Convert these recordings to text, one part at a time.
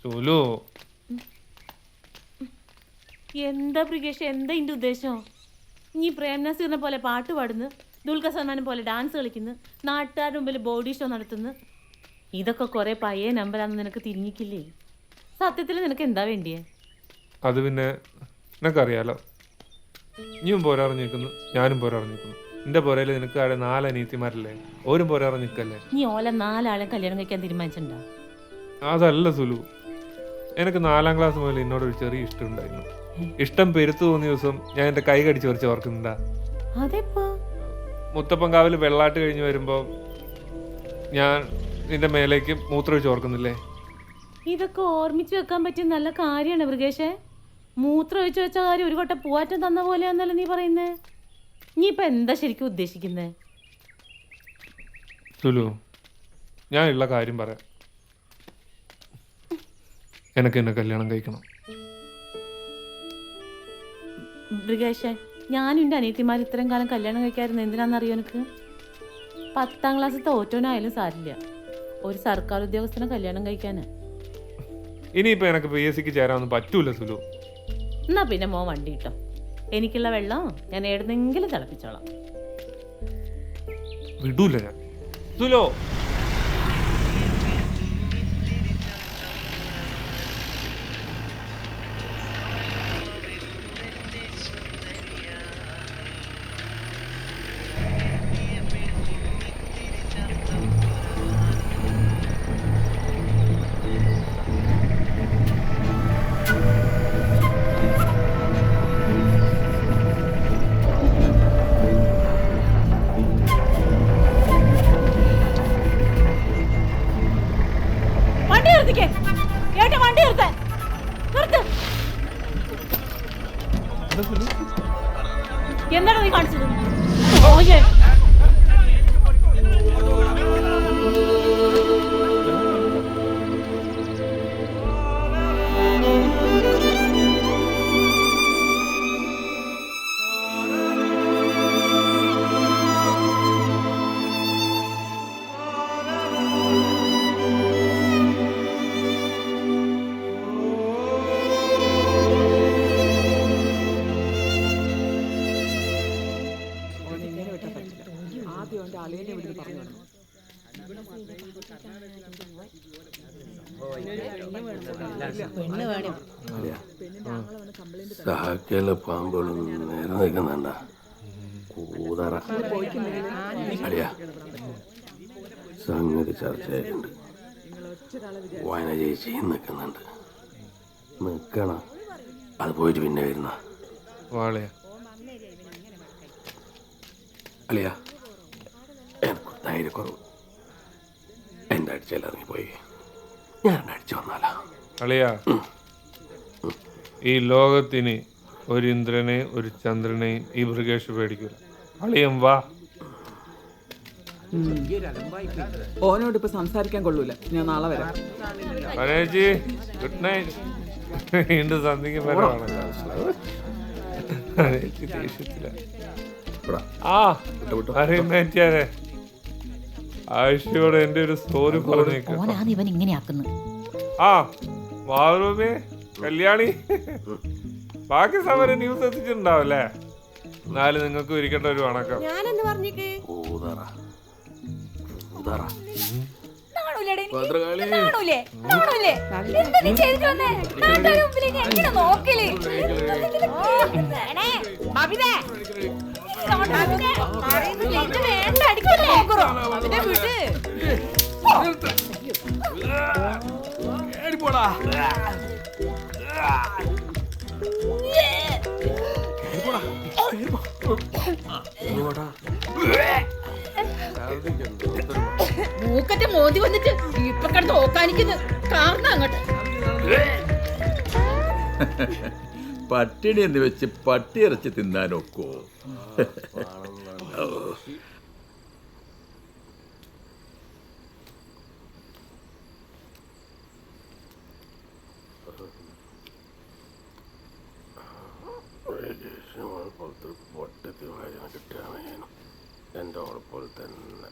സുലു എന്താ പ്രികേഷ്, എന്താ ഇന്റെ ഉദ്ദേശം? നീ പ്രേം നസീറിനെ പോലെ പാട്ട് പാടുന്നു, ദുൽഖർ സൽമാനെ പോലെ ഡാൻസ് കളിക്കുന്നു, നാട്ടുകാരുടെ മുമ്പിൽ ബോഡി ഷോ നടത്തുന്നു. ഇതൊക്കെ കുറെ പഴയ നമ്പറാന്ന് നിനക്ക് തിരിഞ്ഞിക്കില്ലേ? സത്യത്തിൽ നിനക്ക് എന്താ വേണ്ടിയേ? അത് പിന്നെ നിനക്കറിയാലോ, നീയും പോരാറിഞ്ഞിരിക്കുന്നു, ഞാനും പോരാറിഞ്ഞിരിക്കുന്നു. എൻ്റെ പോരയിൽ നിനക്ക് ആടെ 4 അനിയത്തിമാരല്ലേ, ഓരും പോരാറിഞ്ഞിക്കല്ലേ. നീ ഓലെ 4 ആളെ കല്യാണം കഴിക്കാൻ തീരുമാനിച്ചിട്ടുണ്ടോ? അതല്ല സുലു, എനിക്ക് 4ാം ക്ലാസ് മുതൽ എന്നോടൊരു ചെറിയ ഇഷ്ടം ഉണ്ടായിരുന്നു. ഇഷ്ടം പെരുത്തു തോന്നിയ ദിവസം ഞാൻ എൻ്റെ കൈ കടിച്ച് പറിച്ച് ഓർക്കുന്നുണ്ടാ. മുത്തപ്പൻകാവിൽ വെള്ളാട്ട് കഴിഞ്ഞ് വരുമ്പോൾ ഞാൻ നിന്റെ മേലേക്ക് മൂത്രമൊഴിച്ച് ഓർക്കുന്നില്ലേ? ഇതൊക്കെ ഓർമ്മിച്ച് വെക്കാൻ പറ്റിയ നല്ല കാര്യമാണ് മൃഗേഷേ. മൂത്രം ഒഴിച്ചു വെച്ച കാര്യം ഒരു കൊട്ട പൂവാറ്റം തന്ന പോലെയാന്നല്ലോ നീ പറയുന്നേ. നീ ഇപ്പൊ എന്താ ശരിക്കും ഉദ്ദേശിക്കുന്നേ? സുലു, ഞാൻ ഉള്ള കാര്യം പറയാം. എനക്ക് എന്നെ കല്യാണം കഴിക്കണം. മൃഗേഷേ, ഞാനും എൻ്റെ അനിയത്തിമാർ ഇത്രയും കാലം കല്യാണം കഴിക്കായിരുന്നു എന്തിനാണെന്നറിയോ എനിക്ക്? 10ാം ക്ലാസ് തോറ്റോനായാലും സാരില്ല, ഒരു സർക്കാർ ഉദ്യോഗസ്ഥനെ കല്യാണം കഴിക്കാന്. ഇനിയിപ്പോ എനിക്ക് PSCക്ക് ചേരാനൊന്നും പറ്റൂല സുലു. എന്നാ പിന്നെ മോൻ വണ്ടി കിട്ടും, എനിക്കുള്ള വെള്ളം ഞാൻ എവിടെന്നെങ്കിലും തിളപ്പിച്ചോളാം. വിടൂല ഞാൻ സുലു. എന്താണ് നീ കാണിച്ചത്? സഹാക്കിയുള്ള പാമ്പുകളും നേരെ നിൽക്കുന്നുണ്ട കൂതറ അടിയ സംഗതി ചർച്ചയായിട്ടുണ്ട്. വായന ചേച്ചി നിൽക്കുന്നുണ്ട്. നിൽക്കണം, അത് പോയിട്ട് പിന്നെ വരുന്ന അളിയ എനിക്ക് ധൈര്യക്കുറവ്. എൻ്റെ അടിച്ചല്ല ഇറങ്ങിപ്പോയി, ഞാൻ അടിച്ചു വന്നാലോ അളിയാ. ഈ ലോകത്തിന് ഒരു ഇന്ദ്രനെയും ഒരു ചന്ദ്രനെയും ഈ മൃഗേഷ് പേടിക്കൂല. അളിയം വാ. ഓനോട് ഇപ്പൊ സംസാരിക്കാൻ കൊള്ളൂല, ഞാൻ നാളെ വരാം. Good night. വീണ്ടും സന്ധിക്ക് വരാണല്ലോ. ദേഷ്യത്തില. ആയിഷയോട് എന്റെ ഒരു സ്റ്റോറി പറഞ്ഞേക്കും. മാതൃഭൂമി കല്യാണി ബാക്കി സമരം ന്യൂസ് എത്തിച്ചിട്ടുണ്ടാവല്ലേ? എന്നാലും നിങ്ങൾക്ക് ഇരിക്കേണ്ട ഒരു വണക്കം. മൂക്കത്തെ മോദി വന്നിട്ട് ഇപ്പൊ കിടന്ന് ഓക്കാനിക്കുന്നു. കാരണം അങ്ങോട്ട് പട്ടിണി എന്ന് വെച്ച് പട്ടി ഇറച്ചി തിന്നാനൊക്കോ? പൊട്ടത്തി വായന കിട്ടുകയാണ് എൻ്റെ ഓളെപ്പോലെ തന്നെ.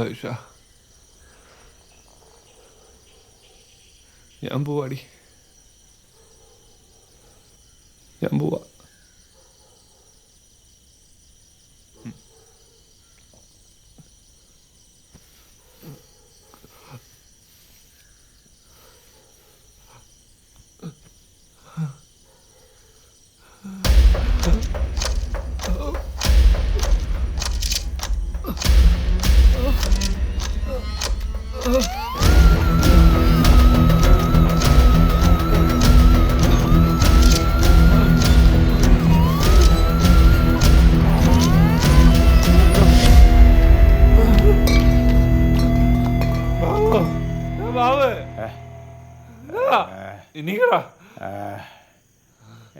ആയിഷ, ഞാൻ പോവാടി, ഞാൻ പോവാ. ഇനിക്കടാ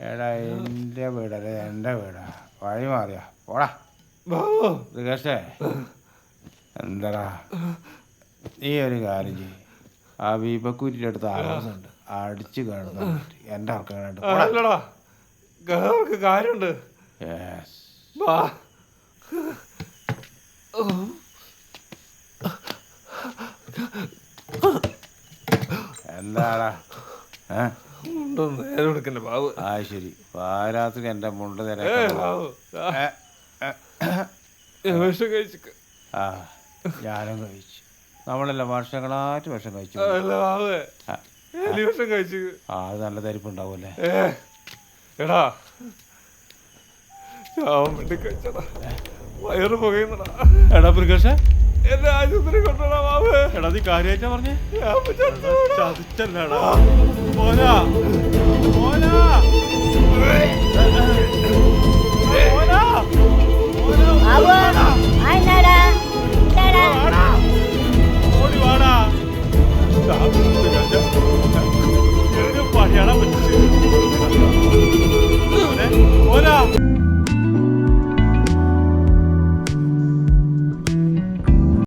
എടാ എൻ്റെ വീടല്ലേ എൻ്റെ വീടാ, വഴി മാറിയാ പോടാ. മൃഗേഷേ, എന്താടാ നീ ഒരു കാര്യം ചെയ്യും, ആ വീപ്പക്കൂറ്റിൻ്റെ അടുത്ത് ആലോചനുണ്ട്, അടിച്ച് കിടന്നു എൻ്റെ ആൾക്കാരായിട്ട് അല്ലടാ, കാര്യമുണ്ട്. എന്താടാ നേരെ കൊടുക്കണ്ട ബാബു. ആ ശരി, പാരാത്രി എൻ്റെ മുണ്ട് നേരെ കഴിച്ചു. ആ ഞാനും കഴിച്ചു, നമ്മളെല്ലാം വർഷങ്ങളായിട്ട് വിഷം കഴിച്ചു. കഴിച്ചു. ആ അത് നല്ല തരിപ്പുണ്ടാവൂല്ലേ. എടാ വേണ്ടി കഴിച്ചടാ, വയറ് പുകയുന്നടാ. എടാ പ്രകാശ്, എന്നെ ആശുപത്രി കൊണ്ടുപോടാ ബാബു. എടാ നീ കാര്യമായിട്ടാ പറഞ്ഞേ? ചതിച്ചല്ലടാ. പണിയാടാ പറ്റിച്ചു.